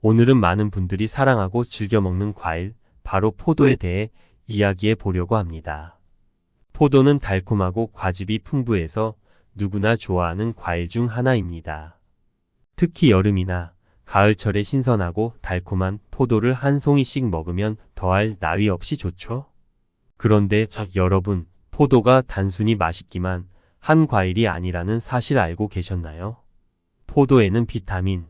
오늘은 많은 분들이 사랑하고 즐겨 먹는 과일, 바로 포도에 대해 이야기해 보려고 합니다. 포도는 달콤하고 과즙이 풍부해서 누구나 좋아하는 과일 중 하나입니다. 특히 여름이나 가을철에 신선하고 달콤한 포도를 한 송이씩 먹으면 더할 나위 없이 좋죠? 그런데 여러분, 포도가 단순히 맛있기만 한 과일이 아니라는 사실 알고 계셨나요? 포도에는 비타민,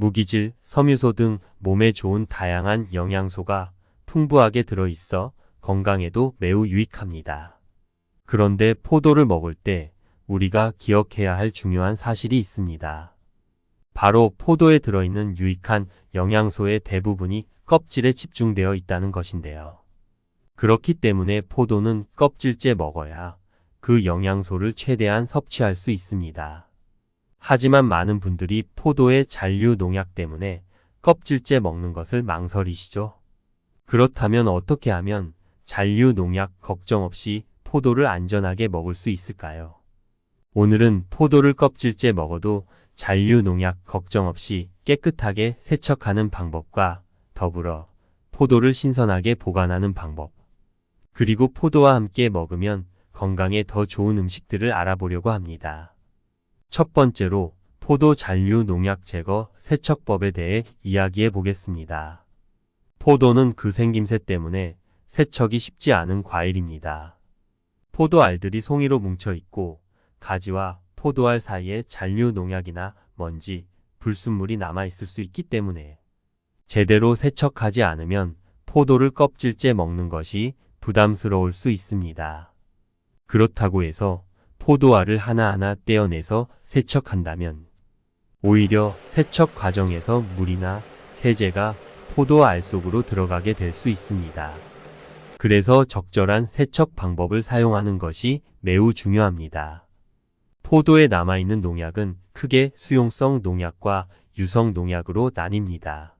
무기질, 섬유소 등 몸에 좋은 다양한 영양소가 풍부하게 들어있어 건강에도 매우 유익합니다. 그런데 포도를 먹을 때 우리가 기억해야 할 중요한 사실이 있습니다. 바로 포도에 들어있는 유익한 영양소의 대부분이 껍질에 집중되어 있다는 것인데요. 그렇기 때문에 포도는 껍질째 먹어야 그 영양소를 최대한 섭취할 수 있습니다. 하지만 많은 분들이 포도의 잔류 농약 때문에 껍질째 먹는 것을 망설이시죠? 그렇다면 어떻게 하면 잔류 농약 걱정 없이 포도를 안전하게 먹을 수 있을까요? 오늘은 포도를 껍질째 먹어도 잔류 농약 걱정 없이 깨끗하게 세척하는 방법과 더불어 포도를 신선하게 보관하는 방법, 그리고 포도와 함께 먹으면 건강에 더 좋은 음식들을 알아보려고 합니다. 첫 번째로 포도 잔류 농약 제거 세척법에 대해 이야기해 보겠습니다. 포도는 그 생김새 때문에 세척이 쉽지 않은 과일입니다. 포도 알들이 송이로 뭉쳐 있고 가지와 포도알 사이에 잔류 농약이나 먼지, 불순물이 남아 있을 수 있기 때문에 제대로 세척하지 않으면 포도를 껍질째 먹는 것이 부담스러울 수 있습니다. 그렇다고 해서 포도알을 하나하나 떼어내서 세척한다면 오히려 세척 과정에서 물이나 세제가 포도알 속으로 들어가게 될 수 있습니다. 그래서 적절한 세척 방법을 사용하는 것이 매우 중요합니다. 포도에 남아있는 농약은 크게 수용성 농약과 유성 농약으로 나뉩니다.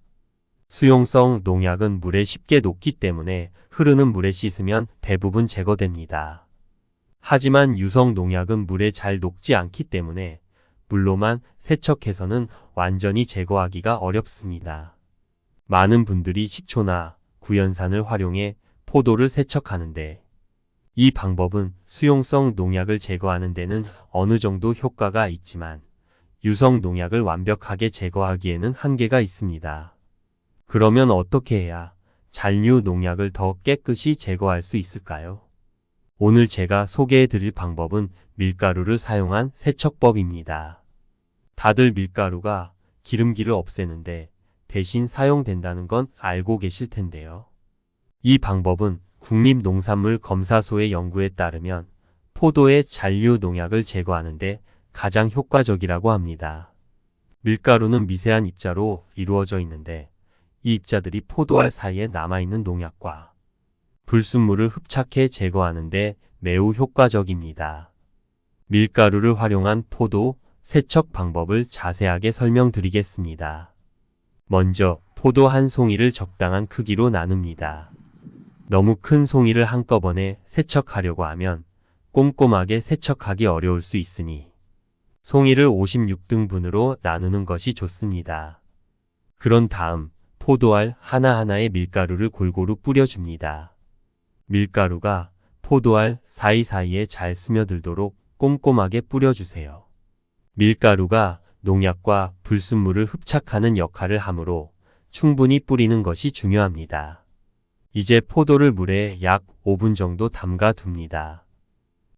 수용성 농약은 물에 쉽게 녹기 때문에 흐르는 물에 씻으면 대부분 제거됩니다. 하지만 유성 농약은 물에 잘 녹지 않기 때문에 물로만 세척해서는 완전히 제거하기가 어렵습니다. 많은 분들이 식초나 구연산을 활용해 포도를 세척하는데 이 방법은 수용성 농약을 제거하는 데는 어느 정도 효과가 있지만 유성 농약을 완벽하게 제거하기에는 한계가 있습니다. 그러면 어떻게 해야 잔류 농약을 더 깨끗이 제거할 수 있을까요? 오늘 제가 소개해 드릴 방법은 밀가루를 사용한 세척법입니다. 다들 밀가루가 기름기를 없애는데 대신 사용된다는 건 알고 계실 텐데요. 이 방법은 국립농산물검사소의 연구에 따르면 포도의 잔류 농약을 제거하는데 가장 효과적이라고 합니다. 밀가루는 미세한 입자로 이루어져 있는데 이 입자들이 포도알 사이에 남아있는 농약과 불순물을 흡착해 제거하는데 매우 효과적입니다. 밀가루를 활용한 포도 세척 방법을 자세하게 설명드리겠습니다. 먼저 포도 한 송이를 적당한 크기로 나눕니다. 너무 큰 송이를 한꺼번에 세척하려고 하면 꼼꼼하게 세척하기 어려울 수 있으니 송이를 56등분으로 나누는 것이 좋습니다. 그런 다음 포도알 하나하나에 밀가루를 골고루 뿌려줍니다. 밀가루가 포도알 사이사이에 잘 스며들도록 꼼꼼하게 뿌려주세요. 밀가루가 농약과 불순물을 흡착하는 역할을 하므로 충분히 뿌리는 것이 중요합니다. 이제 포도를 물에 약 5분 정도 담가 둡니다.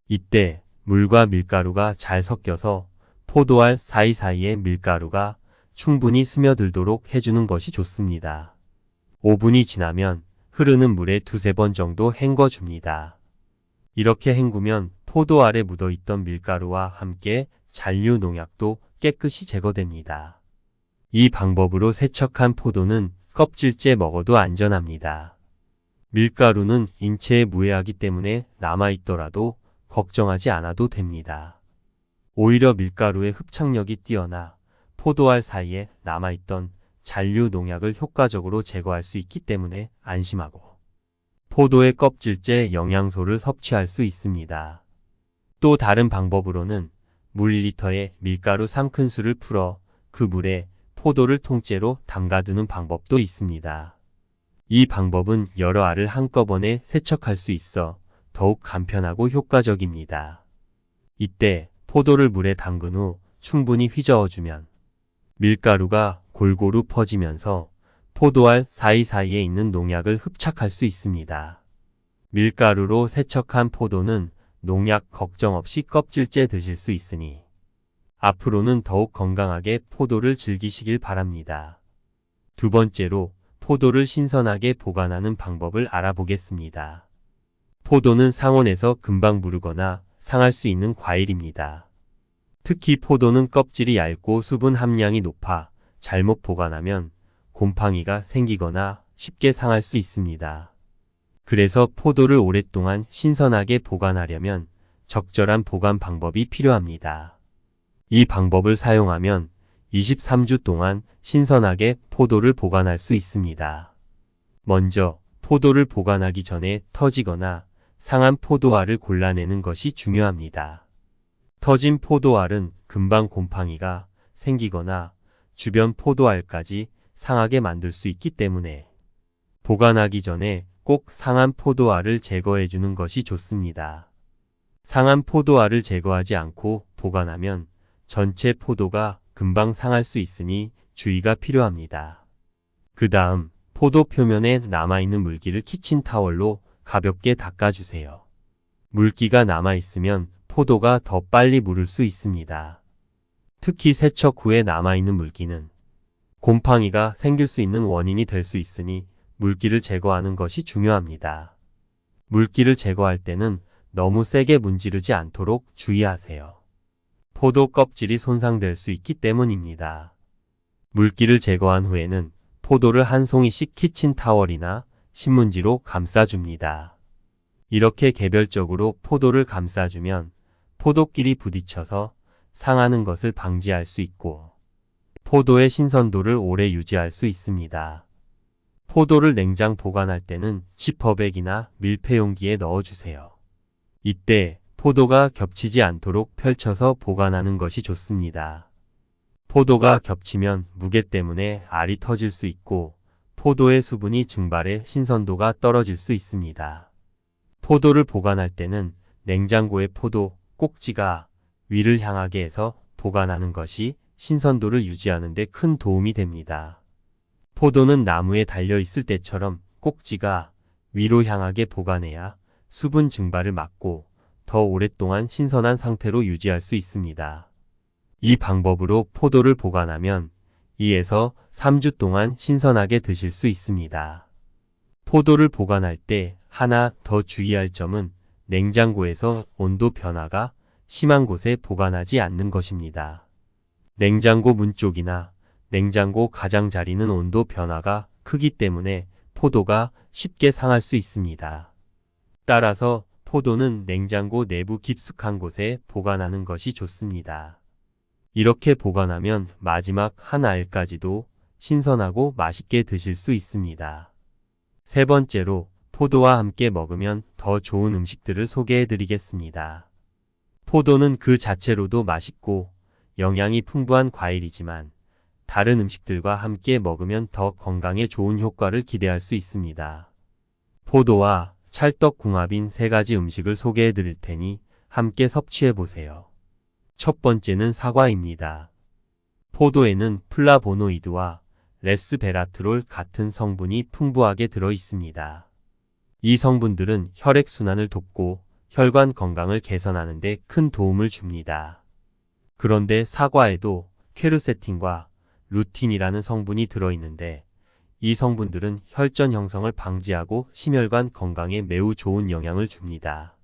이때 물과 밀가루가 잘 섞여서 포도알 사이사이에 밀가루가 충분히 스며들도록 해주는 것이 좋습니다. 5분이 지나면 흐르는 물에 두세 번 정도 헹궈줍니다. 이렇게 헹구면 포도알에 묻어있던 밀가루와 함께 잔류 농약도 깨끗이 제거됩니다. 이 방법으로 세척한 포도는 껍질째 먹어도 안전합니다. 밀가루는 인체에 무해하기 때문에 남아있더라도 걱정하지 않아도 됩니다. 오히려 밀가루의 흡착력이 뛰어나 포도알 사이에 남아있던 잔류 농약을 효과적으로 제거할 수 있기 때문에 안심하고 포도의 껍질째 영양소를 섭취할 수 있습니다. 또 다른 방법으로는 물 1리터에 밀가루 3큰술을 풀어 그 물에 포도를 통째로 담가두는 방법도 있습니다. 이 방법은 여러 알을 한꺼번에 세척할 수 있어 더욱 간편하고 효과적입니다. 이때 포도를 물에 담근 후 충분히 휘저어주면 밀가루가 골고루 퍼지면서 포도알 사이사이에 있는 농약을 흡착할 수 있습니다. 밀가루로 세척한 포도는 농약 걱정 없이 껍질째 드실 수 있으니 앞으로는 더욱 건강하게 포도를 즐기시길 바랍니다. 두 번째로 포도를 신선하게 보관하는 방법을 알아보겠습니다. 포도는 상온에서 금방 무르거나 상할 수 있는 과일입니다. 특히 포도는 껍질이 얇고 수분 함량이 높아 잘못 보관하면 곰팡이가 생기거나 쉽게 상할 수 있습니다. 그래서 포도를 오랫동안 신선하게 보관하려면 적절한 보관 방법이 필요합니다. 이 방법을 사용하면 23주 동안 신선하게 포도를 보관할 수 있습니다. 먼저 포도를 보관하기 전에 터지거나 상한 포도알을 골라내는 것이 중요합니다. 터진 포도알은 금방 곰팡이가 생기거나 주변 포도알까지 상하게 만들 수 있기 때문에 보관하기 전에 꼭 상한 포도알을 제거해 주는 것이 좋습니다. 상한 포도알을 제거하지 않고 보관하면 전체 포도가 금방 상할 수 있으니 주의가 필요합니다. 그 다음 포도 표면에 남아있는 물기를 키친타월로 가볍게 닦아주세요. 물기가 남아있으면 포도가 더 빨리 무를 수 있습니다. 특히 세척 후에 남아있는 물기는 곰팡이가 생길 수 있는 원인이 될 수 있으니 물기를 제거하는 것이 중요합니다. 물기를 제거할 때는 너무 세게 문지르지 않도록 주의하세요. 포도 껍질이 손상될 수 있기 때문입니다. 물기를 제거한 후에는 포도를 한 송이씩 키친타월이나 신문지로 감싸줍니다. 이렇게 개별적으로 포도를 감싸주면 포도끼리 부딪혀서 상하는 것을 방지할 수 있고 포도의 신선도를 오래 유지할 수 있습니다. 포도를 냉장 보관할 때는 지퍼백이나 밀폐용기에 넣어주세요. 이때 포도가 겹치지 않도록 펼쳐서 보관하는 것이 좋습니다. 포도가 겹치면 무게 때문에 알이 터질 수 있고 포도의 수분이 증발해 신선도가 떨어질 수 있습니다. 포도를 보관할 때는 냉장고의 포도 꼭지가 위를 향하게 해서 보관하는 것이 신선도를 유지하는 데 큰 도움이 됩니다. 포도는 나무에 달려 있을 때처럼 꼭지가 위로 향하게 보관해야 수분 증발을 막고 더 오랫동안 신선한 상태로 유지할 수 있습니다. 이 방법으로 포도를 보관하면 2에서 3주 동안 신선하게 드실 수 있습니다. 포도를 보관할 때 하나 더 주의할 점은 냉장고에서 온도 변화가 심한 곳에 보관하지 않는 것입니다. 냉장고 문 쪽이나 냉장고 가장자리는 온도 변화가 크기 때문에 포도가 쉽게 상할 수 있습니다. 따라서 포도는 냉장고 내부 깊숙한 곳에 보관하는 것이 좋습니다. 이렇게 보관하면 마지막 한 알까지도 신선하고 맛있게 드실 수 있습니다. 세 번째로 포도와 함께 먹으면 더 좋은 음식들을 소개해 드리겠습니다. 포도는 그 자체로도 맛있고 영양이 풍부한 과일이지만 다른 음식들과 함께 먹으면 더 건강에 좋은 효과를 기대할 수 있습니다. 포도와 찰떡궁합인 3가지 음식을 소개해 드릴 테니 함께 섭취해 보세요. 첫 번째는 사과입니다. 포도에는 플라보노이드와 레스베라트롤 같은 성분이 풍부하게 들어 있습니다. 이 성분들은 혈액순환을 돕고 혈관 건강을 개선하는 데 큰 도움을 줍니다. 그런데 사과에도 퀘르세틴과 루틴이라는 성분이 들어있는데 이 성분들은 혈전 형성을 방지하고 심혈관 건강에 매우 좋은 영향을 줍니다.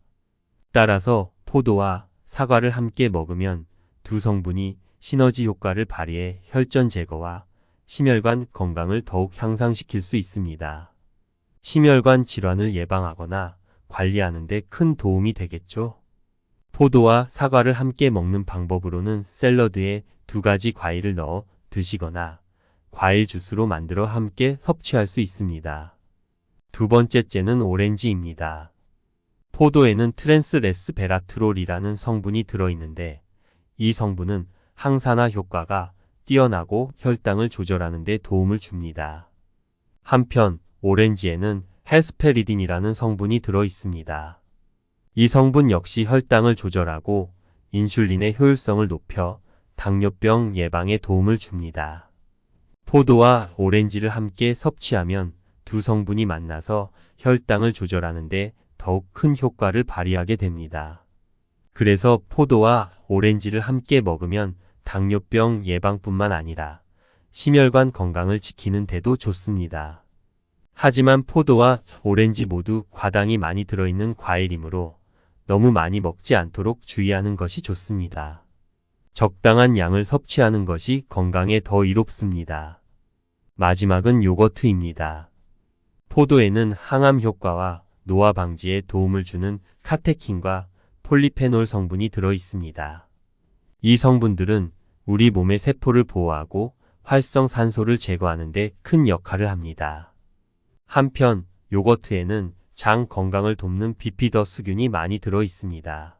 따라서 포도와 사과를 함께 먹으면 두 성분이 시너지 효과를 발휘해 혈전 제거와 심혈관 건강을 더욱 향상시킬 수 있습니다. 심혈관 질환을 예방하거나 관리하는 데 큰 도움이 되겠죠. 포도와 사과를 함께 먹는 방법으로는 샐러드에 2가지 과일을 넣어 드시거나 과일 주스로 만들어 함께 섭취할 수 있습니다. 두 번째째는 오렌지입니다. 포도에는 트랜스레스베라트롤이라는 성분이 들어있는데 이 성분은 항산화 효과가 뛰어나고 혈당을 조절하는 데 도움을 줍니다. 한편 오렌지에는 헤스페리딘이라는 성분이 들어 있습니다. 이 성분 역시 혈당을 조절하고 인슐린의 효율성을 높여 당뇨병 예방에 도움을 줍니다. 포도와 오렌지를 함께 섭취하면 두 성분이 만나서 혈당을 조절하는 데 더욱 큰 효과를 발휘하게 됩니다. 그래서 포도와 오렌지를 함께 먹으면 당뇨병 예방뿐만 아니라 심혈관 건강을 지키는 데도 좋습니다. 하지만 포도와 오렌지 모두 과당이 많이 들어있는 과일이므로 너무 많이 먹지 않도록 주의하는 것이 좋습니다. 적당한 양을 섭취하는 것이 건강에 더 이롭습니다. 마지막은 요거트입니다. 포도에는 항암 효과와 노화 방지에 도움을 주는 카테킨과 폴리페놀 성분이 들어 있습니다. 이 성분들은 우리 몸의 세포를 보호하고 활성산소를 제거하는 데 큰 역할을 합니다. 한편 요거트에는 장 건강을 돕는 비피더스균이 많이 들어 있습니다.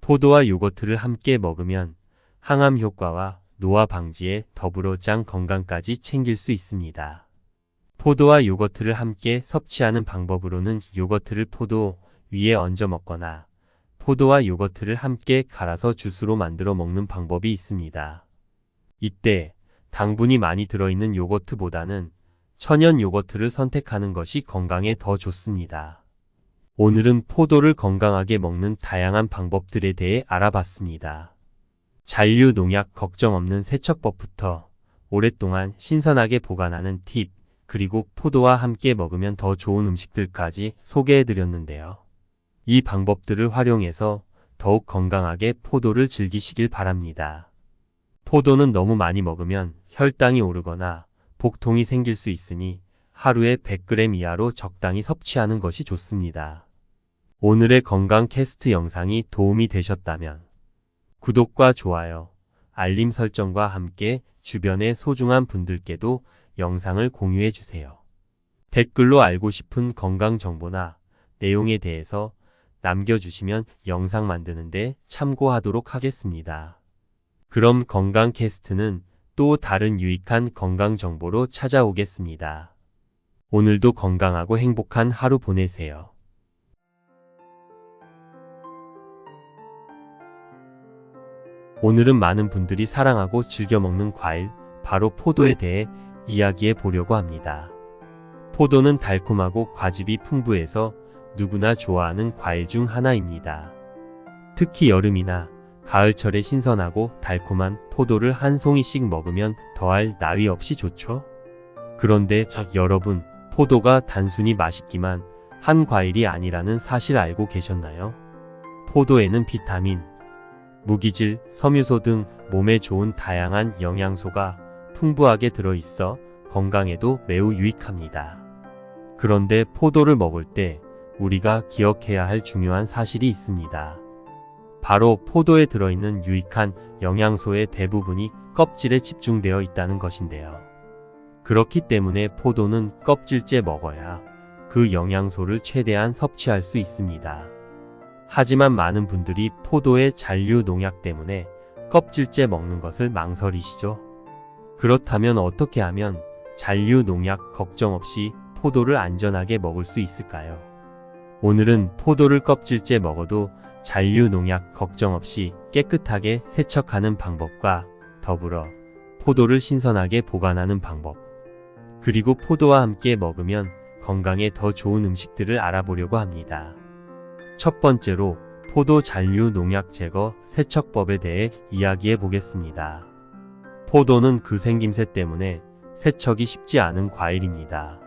포도와 요거트를 함께 먹으면 항암 효과와 노화 방지에 더불어 장 건강까지 챙길 수 있습니다. 포도와 요거트를 함께 섭취하는 방법으로는 요거트를 포도 위에 얹어 먹거나 포도와 요거트를 함께 갈아서 주스로 만들어 먹는 방법이 있습니다. 이때 당분이 많이 들어있는 요거트보다는 천연 요거트를 선택하는 것이 건강에 더 좋습니다. 오늘은 포도를 건강하게 먹는 다양한 방법들에 대해 알아봤습니다. 잔류 농약 걱정 없는 세척법부터 오랫동안 신선하게 보관하는 팁, 그리고 포도와 함께 먹으면 더 좋은 음식들까지 소개해드렸는데요. 이 방법들을 활용해서 더욱 건강하게 포도를 즐기시길 바랍니다. 포도는 너무 많이 먹으면 혈당이 오르거나 복통이 생길 수 있으니 하루에 100g 이하로 적당히 섭취하는 것이 좋습니다. 오늘의 건강 캐스트 영상이 도움이 되셨다면 구독과 좋아요, 알림 설정과 함께 주변의 소중한 분들께도 영상을 공유해 주세요. 댓글로 알고 싶은 건강 정보나 내용에 대해서 남겨주시면 영상 만드는데 참고하도록 하겠습니다. 그럼 건강 캐스트는 또 다른 유익한 건강 정보로 찾아오겠습니다. 오늘도 건강하고 행복한 하루 보내세요. 오늘은 많은 분들이 사랑하고 즐겨 먹는 과일, 바로 포도에 대해 이야기해 보려고 합니다. 포도는 달콤하고 과즙이 풍부해서 누구나 좋아하는 과일 중 하나입니다. 특히 여름이나 가을철에 신선하고 달콤한 포도를 한 송이씩 먹으면 더할 나위 없이 좋죠? 그런데 여러분, 포도가 단순히 맛있기만 한 과일이 아니라는 사실 알고 계셨나요? 포도에는 비타민, 무기질, 섬유소 등 몸에 좋은 다양한 영양소가 풍부하게 들어있어 건강에도 매우 유익합니다. 그런데 포도를 먹을 때 우리가 기억해야 할 중요한 사실이 있습니다. 바로 포도에 들어있는 유익한 영양소의 대부분이 껍질에 집중되어 있다는 것인데요. 그렇기 때문에 포도는 껍질째 먹어야 그 영양소를 최대한 섭취할 수 있습니다. 하지만 많은 분들이 포도의 잔류 농약 때문에 껍질째 먹는 것을 망설이시죠? 그렇다면 어떻게 하면 잔류 농약 걱정 없이 포도를 안전하게 먹을 수 있을까요? 오늘은 포도를 껍질째 먹어도 잔류 농약 걱정 없이 깨끗하게 세척하는 방법과 더불어 포도를 신선하게 보관하는 방법, 그리고 포도와 함께 먹으면 건강에 더 좋은 음식들을 알아보려고 합니다. 첫 번째로 포도 잔류 농약 제거 세척법에 대해 이야기해 보겠습니다. 포도는 그 생김새 때문에 세척이 쉽지 않은 과일입니다.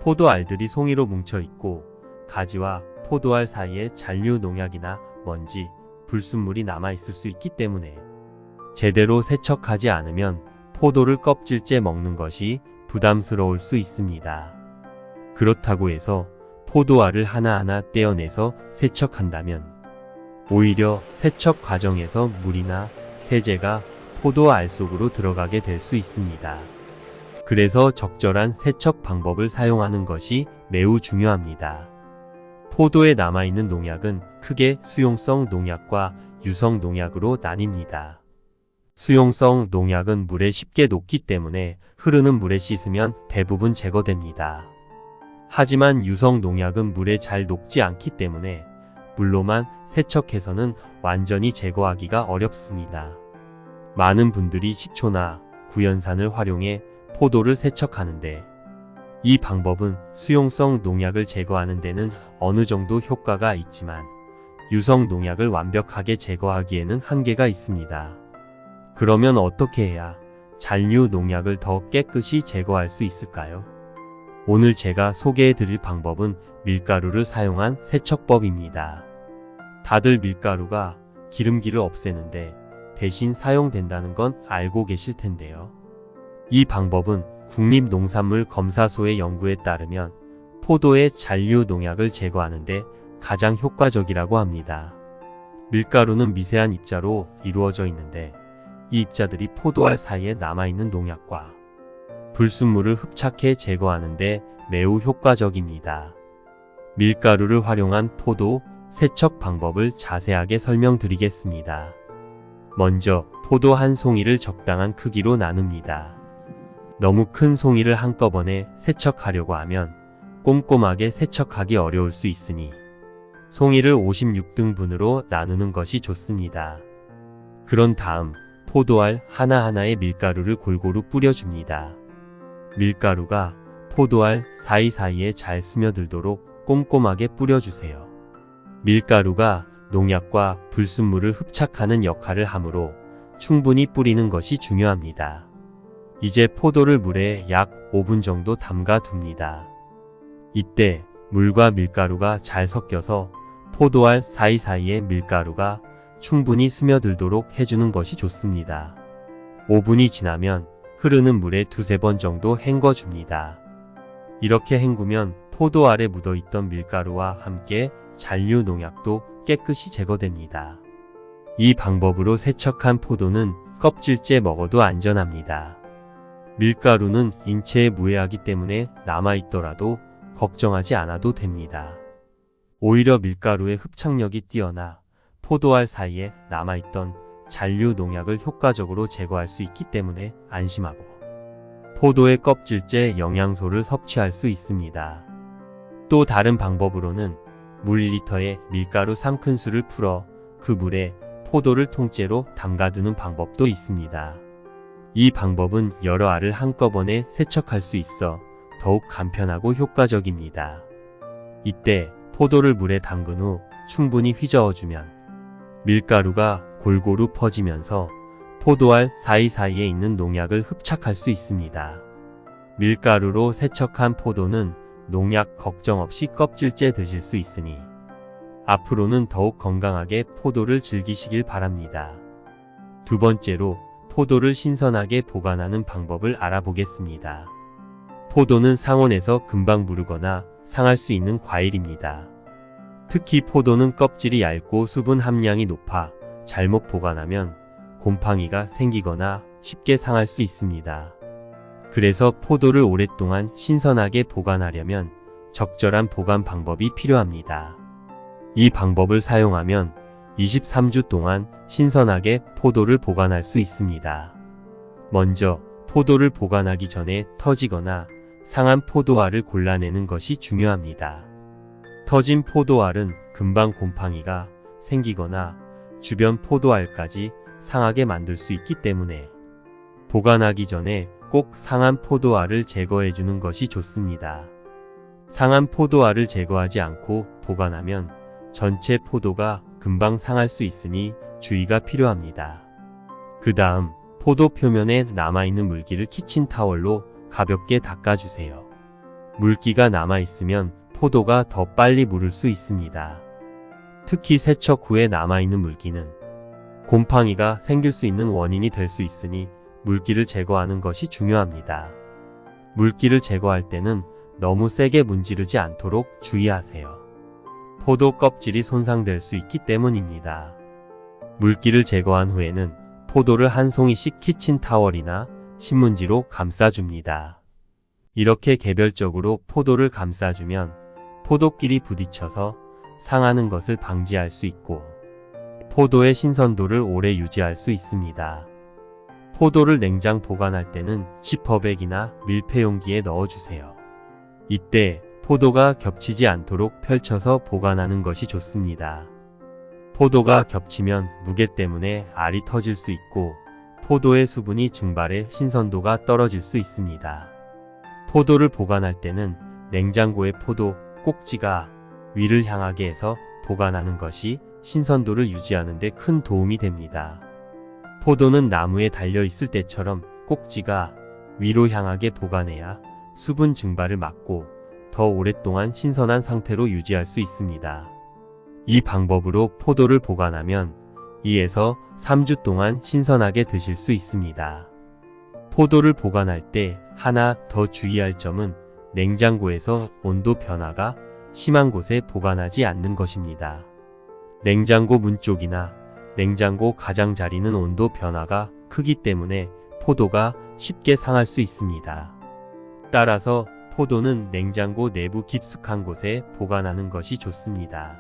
포도 알들이 송이로 뭉쳐 있고 가지와 포도알 사이에 잔류 농약이나 먼지, 불순물이 남아 있을 수 있기 때문에 제대로 세척하지 않으면 포도를 껍질째 먹는 것이 부담스러울 수 있습니다. 그렇다고 해서 포도알을 하나하나 떼어내서 세척한다면 오히려 세척 과정에서 물이나 세제가 포도알 속으로 들어가게 될 수 있습니다. 그래서 적절한 세척 방법을 사용하는 것이 매우 중요합니다. 포도에 남아있는 농약은 크게 수용성 농약과 유성 농약으로 나뉩니다. 수용성 농약은 물에 쉽게 녹기 때문에 흐르는 물에 씻으면 대부분 제거됩니다. 하지만 유성 농약은 물에 잘 녹지 않기 때문에 물로만 세척해서는 완전히 제거하기가 어렵습니다. 많은 분들이 식초나 구연산을 활용해 포도를 세척하는데 이 방법은 수용성 농약을 제거하는 데는 어느 정도 효과가 있지만 유성 농약을 완벽하게 제거하기에는 한계가 있습니다. 그러면 어떻게 해야 잔류 농약을 더 깨끗이 제거할 수 있을까요? 오늘 제가 소개해 드릴 방법은 밀가루를 사용한 세척법입니다. 다들 밀가루가 기름기를 없애는데 대신 사용된다는 건 알고 계실 텐데요. 이 방법은 국립농산물검사소의 연구에 따르면 포도의 잔류 농약을 제거하는데 가장 효과적이라고 합니다. 밀가루는 미세한 입자로 이루어져 있는데 이 입자들이 포도알 사이에 남아있는 농약과 불순물을 흡착해 제거하는데 매우 효과적입니다. 밀가루를 활용한 포도 세척 방법을 자세하게 설명드리겠습니다. 먼저 포도 한 송이를 적당한 크기로 나눕니다. 너무 큰 송이를 한꺼번에 세척하려고 하면 꼼꼼하게 세척하기 어려울 수 있으니 송이를 56등분으로 나누는 것이 좋습니다. 그런 다음 포도알 하나하나에 밀가루를 골고루 뿌려줍니다. 밀가루가 포도알 사이사이에 잘 스며들도록 꼼꼼하게 뿌려주세요. 밀가루가 농약과 불순물을 흡착하는 역할을 하므로 충분히 뿌리는 것이 중요합니다. 이제 포도를 물에 약 5분 정도 담가 둡니다. 이때 물과 밀가루가 잘 섞여서 포도알 사이사이에 밀가루가 충분히 스며들도록 해주는 것이 좋습니다. 5분이 지나면 흐르는 물에 두세 번 정도 헹궈줍니다. 이렇게 헹구면 포도알에 묻어있던 밀가루와 함께 잔류 농약도 깨끗이 제거됩니다. 이 방법으로 세척한 포도는 껍질째 먹어도 안전합니다. 밀가루는 인체에 무해하기 때문에 남아있더라도 걱정하지 않아도 됩니다. 오히려 밀가루의 흡착력이 뛰어나 포도알 사이에 남아있던 잔류 농약을 효과적으로 제거할 수 있기 때문에 안심하고 포도의 껍질째 영양소를 섭취할 수 있습니다. 또 다른 방법으로는 물 1리터에 밀가루 3큰술을 풀어 그 물에 포도를 통째로 담가두는 방법도 있습니다. 이 방법은 여러 알을 한꺼번에 세척할 수 있어 더욱 간편하고 효과적입니다. 이때 포도를 물에 담근 후 충분히 휘저어주면 밀가루가 골고루 퍼지면서 포도알 사이사이에 있는 농약을 흡착할 수 있습니다. 밀가루로 세척한 포도는 농약 걱정 없이 껍질째 드실 수 있으니 앞으로는 더욱 건강하게 포도를 즐기시길 바랍니다. 두 번째로 포도를 신선하게 보관하는 방법을 알아보겠습니다. 포도는 상온에서 금방 무르거나 상할 수 있는 과일입니다. 특히 포도는 껍질이 얇고 수분 함량이 높아 잘못 보관하면 곰팡이가 생기거나 쉽게 상할 수 있습니다. 그래서 포도를 오랫동안 신선하게 보관하려면 적절한 보관 방법이 필요합니다. 이 방법을 사용하면 23주 동안 신선하게 포도를 보관할 수 있습니다. 먼저 포도를 보관하기 전에 터지거나 상한 포도알을 골라내는 것이 중요합니다. 터진 포도알은 금방 곰팡이가 생기거나 주변 포도알까지 상하게 만들 수 있기 때문에 보관하기 전에 꼭 상한 포도알을 제거해 주는 것이 좋습니다. 상한 포도알을 제거하지 않고 보관하면 전체 포도가 금방 상할 수 있으니 주의가 필요합니다. 그 다음 포도 표면에 남아있는 물기를 키친타월로 가볍게 닦아주세요. 물기가 남아있으면 포도가 더 빨리 무를 수 있습니다. 특히 세척 후에 남아있는 물기는 곰팡이가 생길 수 있는 원인이 될 수 있으니 물기를 제거하는 것이 중요합니다. 물기를 제거할 때는 너무 세게 문지르지 않도록 주의하세요. 포도 껍질이 손상될 수 있기 때문입니다. 물기를 제거한 후에는 포도를 한 송이씩 키친타월이나 신문지로 감싸줍니다. 이렇게 개별적으로 포도를 감싸주면 포도끼리 부딪혀서 상하는 것을 방지할 수 있고 포도의 신선도를 오래 유지할 수 있습니다. 포도를 냉장 보관할 때는 지퍼백이나 밀폐용기에 넣어주세요. 이때 포도가 겹치지 않도록 펼쳐서 보관하는 것이 좋습니다. 포도가 겹치면 무게 때문에 알이 터질 수 있고 포도의 수분이 증발해 신선도가 떨어질 수 있습니다. 포도를 보관할 때는 냉장고의 포도 꼭지가 위를 향하게 해서 보관하는 것이 신선도를 유지하는 데 큰 도움이 됩니다. 포도는 나무에 달려 있을 때처럼 꼭지가 위로 향하게 보관해야 수분 증발을 막고 더 오랫동안 신선한 상태로 유지할 수 있습니다. 이 방법으로 포도를 보관하면 2에서 3주 동안 신선하게 드실 수 있습니다. 포도를 보관할 때 하나 더 주의할 점은 냉장고에서 온도 변화가 심한 곳에 보관하지 않는 것입니다. 냉장고 문 쪽이나 냉장고 가장자리는 온도 변화가 크기 때문에 포도가 쉽게 상할 수 있습니다. 따라서 포도는 냉장고 내부 깊숙한 곳에 보관하는 것이 좋습니다.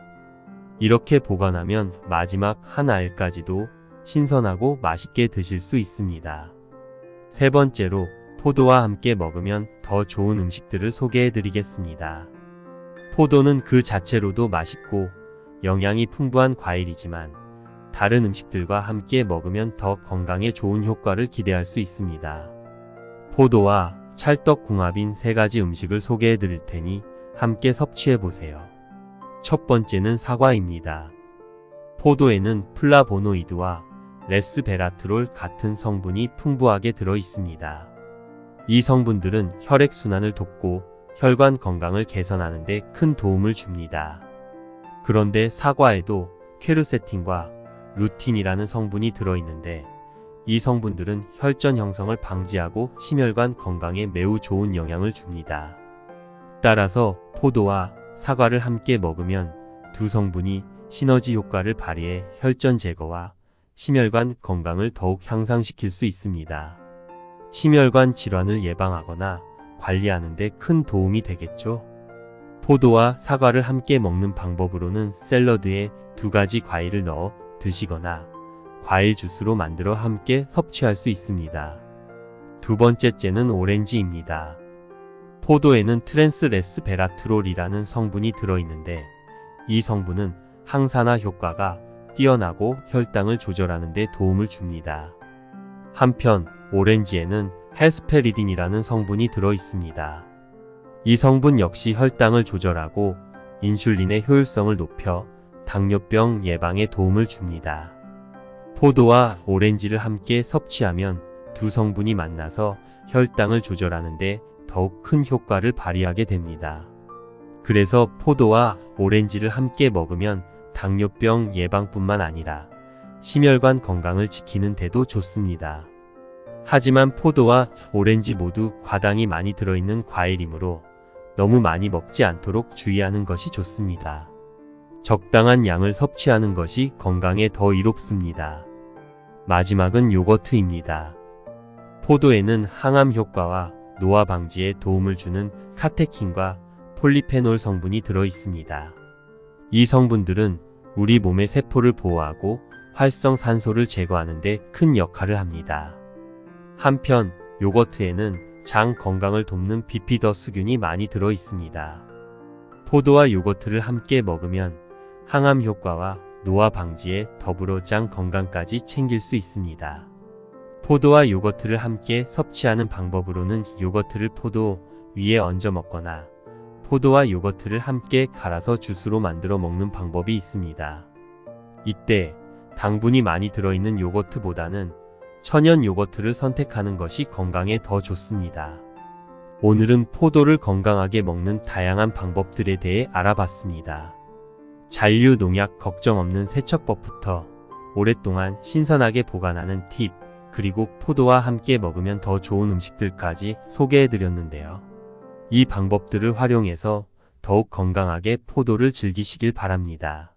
이렇게 보관하면 마지막 한 알까지도 신선하고 맛있게 드실 수 있습니다. 세 번째로 포도와 함께 먹으면 더 좋은 음식들을 소개해 드리겠습니다. 포도는 그 자체로도 맛있고 영양이 풍부한 과일이지만 다른 음식들과 함께 먹으면 더 건강에 좋은 효과를 기대할 수 있습니다. 포도와 찰떡궁합인 3가지 음식을 소개해 드릴 테니 함께 섭취해 보세요. 첫 번째는 사과입니다. 포도에는 플라보노이드와 레스베라트롤 같은 성분이 풍부하게 들어 있습니다. 이 성분들은 혈액순환을 돕고 혈관 건강을 개선하는 데 큰 도움을 줍니다. 그런데 사과에도 퀘르세틴과 루틴이라는 성분이 들어있는데 이 성분들은 혈전 형성을 방지하고 심혈관 건강에 매우 좋은 영향을 줍니다. 따라서 포도와 사과를 함께 먹으면 두 성분이 시너지 효과를 발휘해 혈전 제거와 심혈관 건강을 더욱 향상시킬 수 있습니다. 심혈관 질환을 예방하거나 관리하는 데 큰 도움이 되겠죠. 포도와 사과를 함께 먹는 방법으로는 샐러드에 2가지 과일을 넣어 드시거나 과일 주스로 만들어 함께 섭취할 수 있습니다. 두 번째째는 오렌지입니다. 포도에는 트랜스레스베라트롤이라는 성분이 들어있는데 이 성분은 항산화 효과가 뛰어나고 혈당을 조절하는 데 도움을 줍니다. 한편 오렌지에는 헤스페리딘이라는 성분이 들어있습니다. 이 성분 역시 혈당을 조절하고 인슐린의 효율성을 높여 당뇨병 예방에 도움을 줍니다. 포도와 오렌지를 함께 섭취하면 두 성분이 만나서 혈당을 조절하는 데 더욱 큰 효과를 발휘하게 됩니다. 그래서 포도와 오렌지를 함께 먹으면 당뇨병 예방뿐만 아니라 심혈관 건강을 지키는 데도 좋습니다. 하지만 포도와 오렌지 모두 과당이 많이 들어있는 과일이므로 너무 많이 먹지 않도록 주의하는 것이 좋습니다. 적당한 양을 섭취하는 것이 건강에 더 이롭습니다. 마지막은 요거트입니다. 포도에는 항암 효과와 노화 방지에 도움을 주는 카테킨과 폴리페놀 성분이 들어 있습니다. 이 성분들은 우리 몸의 세포를 보호하고 활성산소를 제거하는 데 큰 역할을 합니다. 한편 요거트에는 장 건강을 돕는 비피더스균이 많이 들어 있습니다. 포도와 요거트를 함께 먹으면 항암 효과와 노화 방지에 더불어 장 건강까지 챙길 수 있습니다. 포도와 요거트를 함께 섭취하는 방법으로는 요거트를 포도 위에 얹어 먹거나 포도와 요거트를 함께 갈아서 주스로 만들어 먹는 방법이 있습니다. 이때 당분이 많이 들어있는 요거트보다는 천연 요거트를 선택하는 것이 건강에 더 좋습니다. 오늘은 포도를 건강하게 먹는 다양한 방법들에 대해 알아봤습니다. 잔류 농약 걱정 없는 세척법부터 오랫동안 신선하게 보관하는 팁, 그리고 포도와 함께 먹으면 더 좋은 음식들까지 소개해드렸는데요. 이 방법들을 활용해서 더욱 건강하게 포도를 즐기시길 바랍니다.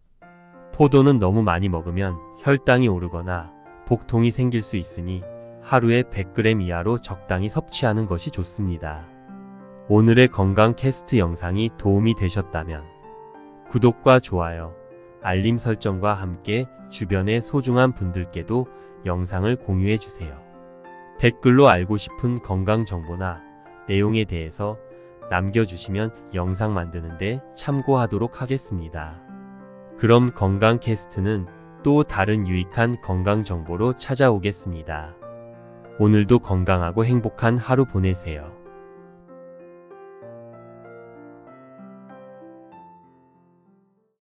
포도는 너무 많이 먹으면 혈당이 오르거나 복통이 생길 수 있으니 하루에 100g 이하로 적당히 섭취하는 것이 좋습니다. 오늘의 건강 캐스트 영상이 도움이 되셨다면 구독과 좋아요, 알림 설정과 함께 주변의 소중한 분들께도 영상을 공유해 주세요. 댓글로 알고 싶은 건강 정보나 내용에 대해서 남겨주시면 영상 만드는데 참고하도록 하겠습니다. 그럼 건강 캐스트는 또 다른 유익한 건강 정보로 찾아오겠습니다. 오늘도 건강하고 행복한 하루 보내세요.